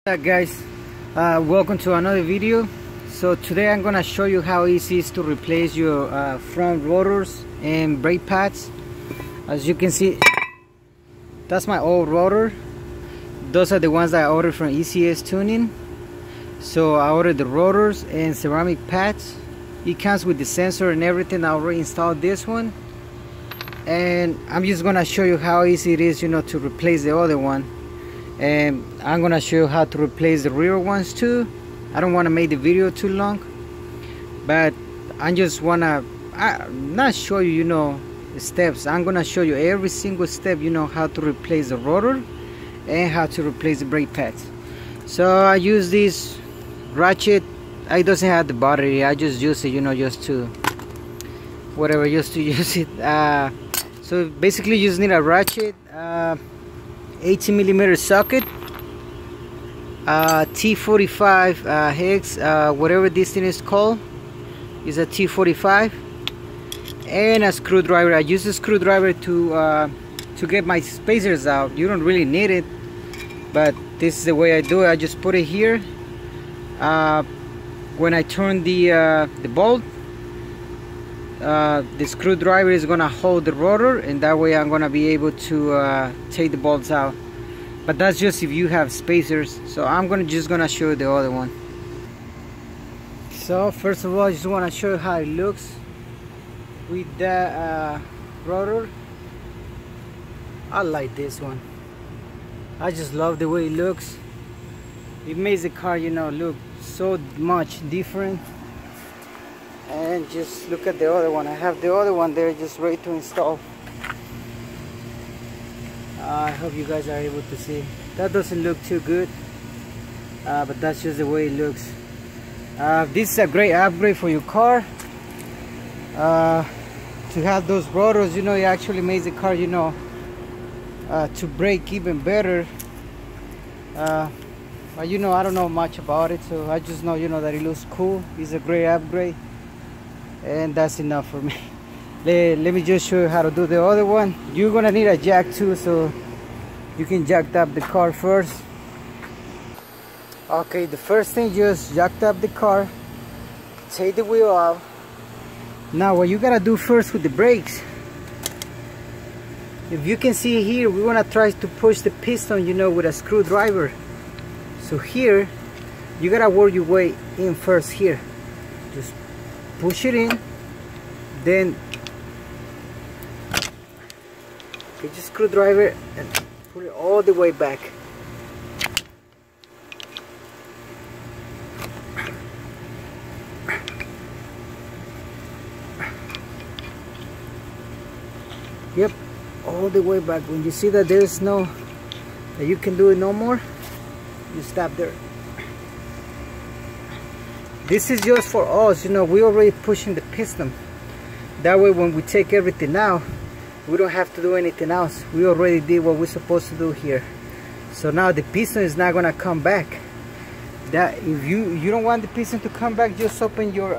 Hi guys, welcome to another video. So today I'm gonna show you how easy it is to replace your front rotors and brake pads. As you can see, that's my old rotor. Those are the ones that I ordered from ECS Tuning. So I ordered the rotors and ceramic pads. It comes with the sensor and everything. I already installed this one, and I'm just gonna show you how easy it is, to replace the other one. And I'm gonna show you how to replace the rear ones too. I don't want to make the video too long, but I just wanna not show you, the steps. I'm gonna show you every single step, how to replace the rotor and how to replace the brake pads. So I use this ratchet. It doesn't have the battery. I just use it, just to whatever, just to use it. So basically you just need a ratchet, 18mm socket, T45 hex, whatever this thing is called, is a T45, and a screwdriver. I use a screwdriver to get my spacers out. You don't really need it, but this is the way I do it. I just put it here. When I turn the bolt, the screwdriver is gonna hold the rotor, and that way I'm gonna be able to take the bolts out. But that's just if you have spacers. So I'm just gonna show you the other one. So first of all, I just want to show you how it looks with the rotor. I like this one. I just love the way it looks. It makes the car, look so much different. And just look at the other one. I have the other one there just ready to install. I hope you guys are able to see. That doesn't look too good, but that's just the way it looks. This is a great upgrade for your car. To have those rotors, it actually makes the car, to brake even better. But I don't know much about it, so I just know, that it looks cool. It's a great upgrade, and that's enough for me. Let me just show you how to do the other one. You're gonna need a jack too, so you can jack up the car first. Okay, the first thing, just jack up the car, take the wheel out. Now what you gotta do first with the brakes, if you can see here, we wanna try to push the piston, with a screwdriver. So here, you gotta work your way in first here. Just push it in, then get your screwdriver and put it all the way back. Yep, all the way back. When you see that there's that you can do it no more, you stop there. This is just for us, we already pushing the piston. That way when we take everything out, we don't have to do anything else. We already did what we're supposed to do here. So now the piston is not gonna come back. That if you don't want the piston to come back, just open your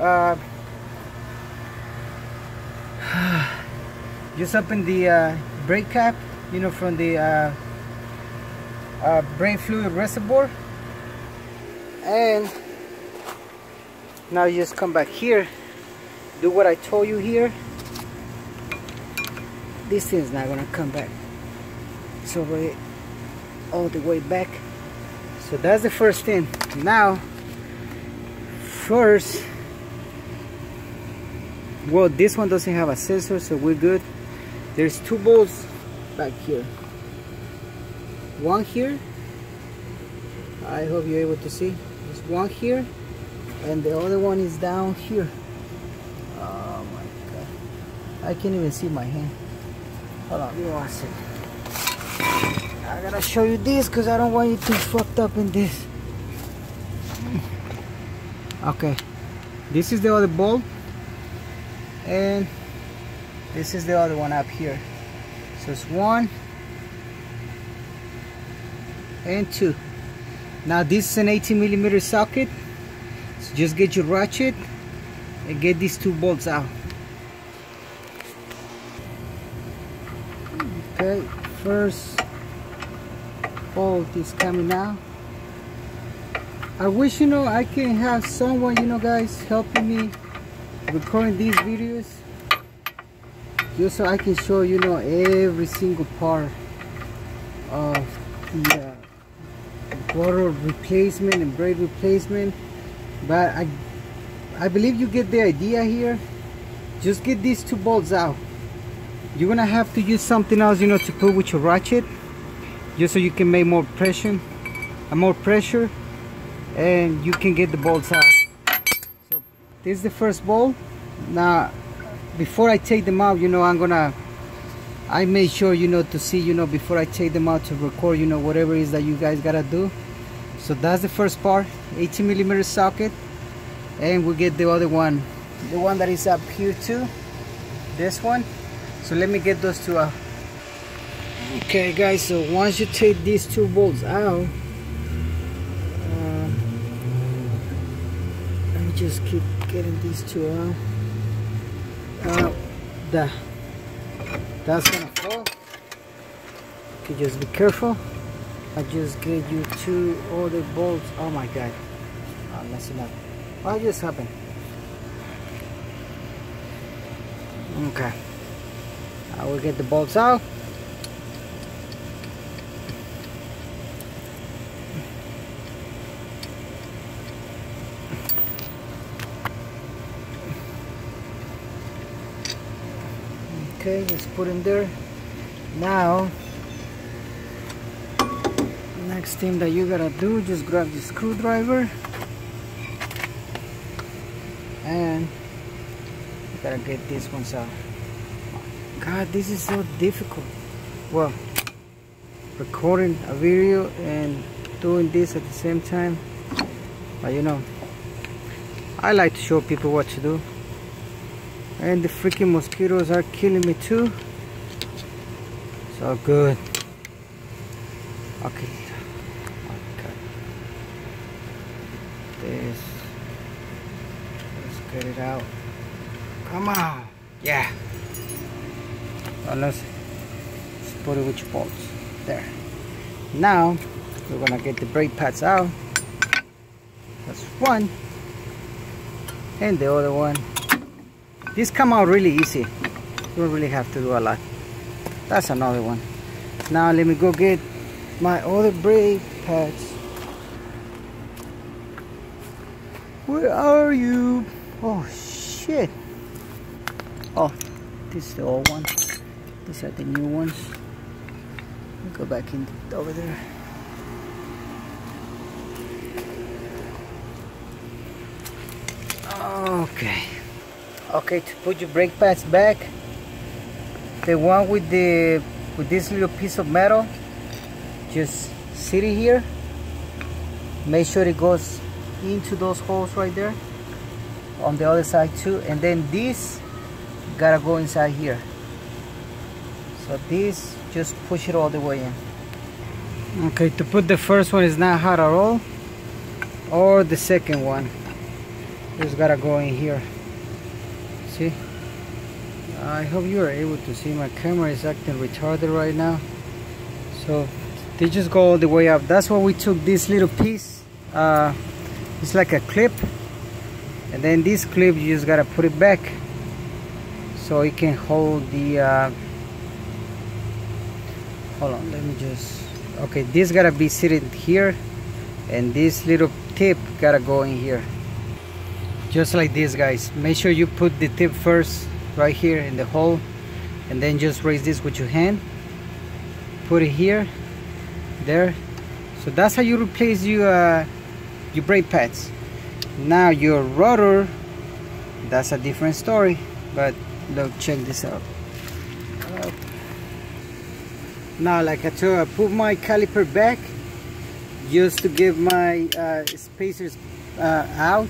just open the brake cap, from the brake fluid reservoir, and now you just come back here, do what I told you here. This thing's not gonna come back. It's already all the way back. So that's the first thing. Now, first, well, this one doesn't have a sensor, so we're good. There's two bolts back here. One here. I hope you're able to see. There's one here, and the other one is down here. Oh my god, I can't even see my hand. Hold on, give me 1 second. I gotta show you this because I don't want you to fucked up in this. Okay, this is the other bolt, and this is the other one up here. So it's 1 and 2. Now this is an 18mm socket, so just get your ratchet and get these two bolts out. Okay, first bolt is coming out. I wish, you know, I can have someone, you know, guys, helping me recording these videos, just so I can show, you know, every single part of the rotor replacement and brake replacement. But I believe you get the idea here. Just get these 2 bolts out. You're gonna have to use something else, you know, to put with your ratchet, just so you can make more pressure, and you can get the bolts out. So this is the first bolt. Now, before I take them out, you know, I made sure, you know, to see, you know, before I take them out, to record, you know, whatever it is that you guys gotta do. So that's the first part, 18mm socket, and we get the other one, the one that is up here too, this one. So let me get those 2 out. Okay guys, so once you take these 2 bolts out, let me just keep getting these 2 out. That's gonna fall. Okay, just be careful. I just gave you 2 other bolts. Oh my god, I'm messing up. What just happened? Okay, I will get the bolts out. Okay, let's put in there. Now, next thing that you gotta do, just grab the screwdriver and you gotta get these ones out. God, this is so difficult. Well, recording a video and doing this at the same time, but you know, I like to show people what to do. And the freaking mosquitoes are killing me too. So good. Okay. Okay. This. Let's get it out. Come on. Yeah. Now let's put it with your bolts. There. Now we're gonna get the brake pads out. That's one. And the other one. These come out really easy. You don't really have to do a lot. That's another one. Now let me go get my other brake pads. Where are you? Oh shit. Oh, this is the old one. These are the new ones. Let me go back in over there. Okay. Okay, to put your brake pads back, the one with this little piece of metal, just sit it here. Make sure it goes into those holes right there. On the other side too, and then this gotta go inside here. So this, just push it all the way in. Okay, to put the first one is not hard at all, or the second one, just gotta go in here. See, I hope you are able to see. My camera is acting retarded right now, so they just go all the way up. That's why we took this little piece. It's like a clip, and then this clip you just gotta put it back so it can hold the hold on, let me just, okay, this gotta be sitting here, and this little tip gotta go in here. Just like this, guys. Make sure you put the tip first right here in the hole, and then just raise this with your hand, put it here, there. So that's how you replace your brake pads. Now your rotor, that's a different story, but look, check this out. Now, like I told, I put my caliper back just to give my spacers out.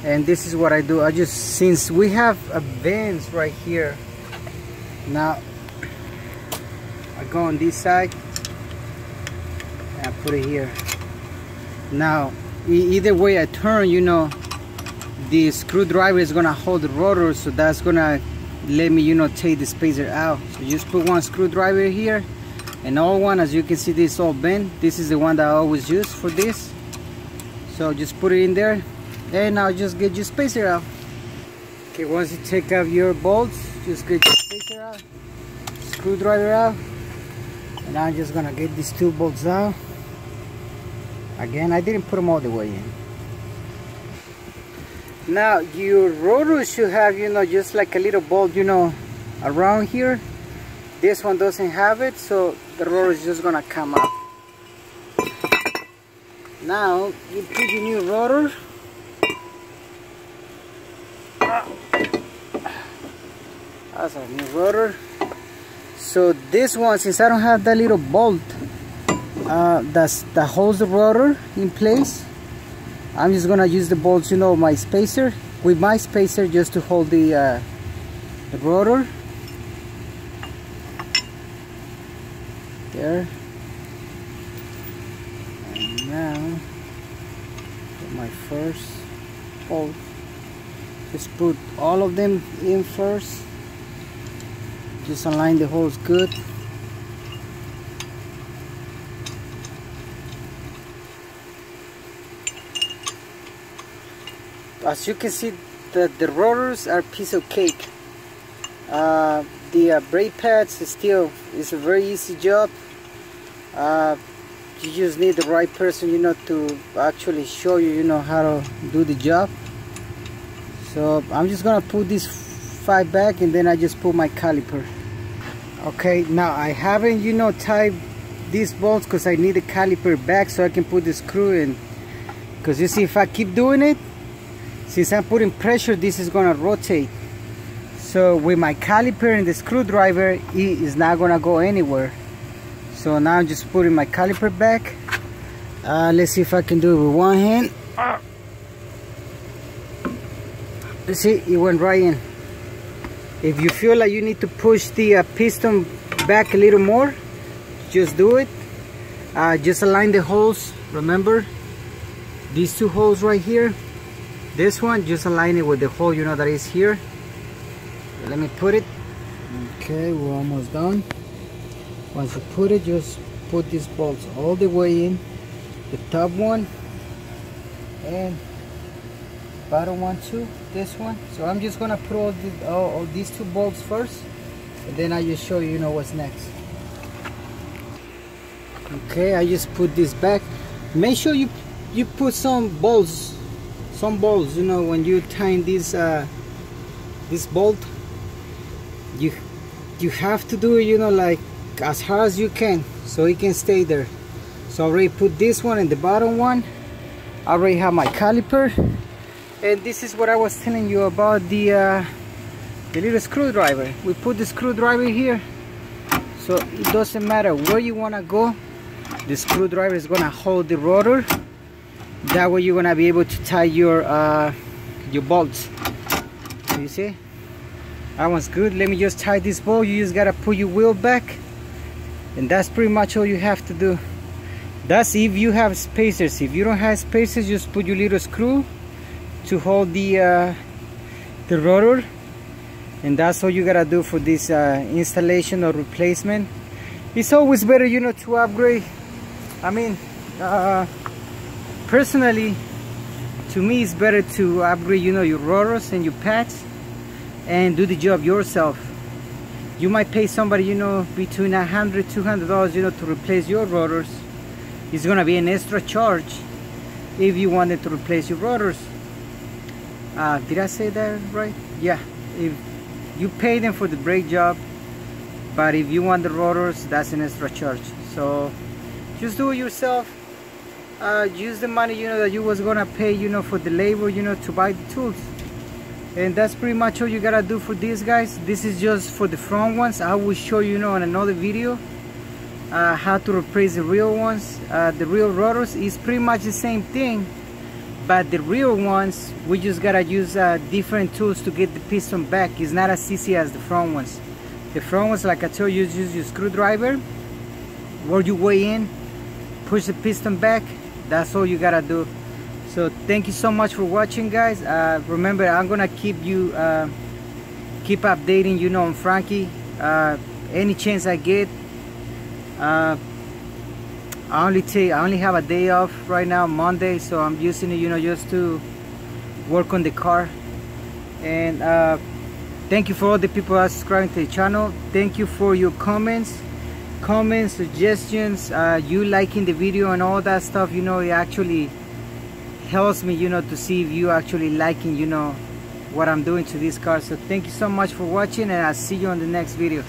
And this is what I do. I just, since we have a bends right here, now I go on this side and I put it here. Now either way I turn, you know, the screwdriver is gonna hold the rotor, so that's gonna let me, you know, take the spacer out. So just put one screwdriver here, and all one, as you can see, this all bent. This is the one that I always use for this. So just put it in there, and now just get your spacer out. Okay, once you take out your bolts, just get your spacer out, screwdriver out, and I'm just gonna get these 2 bolts out. Again, I didn't put them all the way in. Now your rotor should have, you know, just like a little bolt, you know, around here. This one doesn't have it, so the rotor is just gonna come up. Now you put your new rotor. That's a new rotor. So this one, since I don't have that little bolt that holds the rotor in place, I'm just gonna use the bolts, you know, my spacer, with my spacer, just to hold the rotor. There. And now, put my first bolt. Just put all of them in first. Just align the holes good. As you can see, the rotors are a piece of cake. The brake pads is a very easy job. You just need the right person, you know, to actually show you, you know, how to do the job. So I'm just gonna put these 5 back, and then I just put my caliper. Okay, now I haven't, you know, tied these bolts because I need the caliper back so I can put the screw in. Because you see, if I keep doing it, since I'm putting pressure, this is gonna rotate. So with my caliper and the screwdriver, it is not gonna go anywhere. So now I'm just putting my caliper back. Let's see if I can do it with one hand. Let's see, it went right in. If you feel like you need to push the piston back a little more, just do it. Just align the holes. Remember, these 2 holes right here. This one, just align it with the hole, you know, that is here. Let me put it. Okay, we're almost done. Once you put it, just put these bolts all the way in. The top one and bottom one too. This one. So I'm just gonna put all these 2 bolts first, and then I just show you, you know, what's next. Okay, I just put this back. Make sure you put some bolts, you know, when you tie this bolt. You have to do it, you know, like as hard as you can, so it can stay there. So I already put this one and the bottom one. I already have my caliper, and this is what I was telling you about the little screwdriver. We put the screwdriver here, so it doesn't matter where you want to go, the screwdriver is gonna hold the rotor. That way you're gonna be able to tie your bolts. So you see, that one's good. Let me just tie this bolt. You just gotta put your wheel back, and that's pretty much all you have to do. That's if you have spacers. If you don't have spacers, just put your little screw to hold the rotor, and that's all you gotta do for this installation or replacement. It's always better, you know, to upgrade. I mean, personally, to me, it's better to upgrade, you know, your rotors and your pads, and do the job yourself. You might pay somebody, you know, between $100 to $200, you know, to replace your rotors. It's gonna be an extra charge if you wanted to replace your rotors. Did I say that right? Yeah, if you pay them for the brake job, but if you want the rotors, that's an extra charge. So just do it yourself. Use the money, you know, that you was gonna pay, you know, for the labor, you know, to buy the tools. And that's pretty much all you gotta do for these guys. This is just for the front ones. I will show you, you know, in another video how to replace the real ones. The real rotors is pretty much the same thing, but the real ones, we just gotta use different tools to get the piston back. It's not as easy as the front ones. The front ones, like I told you, use your screwdriver, work your way in, push the piston back. That's all you gotta do. So thank you so much for watching, guys. Remember, I'm gonna keep updating, you know, on Frankie any chance I get. I only have a day off right now, Monday, so I'm using it, you know, just to work on the car. And thank you for all the people that are subscribing to the channel. Thank you for your comments, suggestions, you liking the video and all that stuff. You know, it actually helps me, you know, to see if you actually liking, you know, what I'm doing to this car. So thank you so much for watching, and I'll see you on the next video.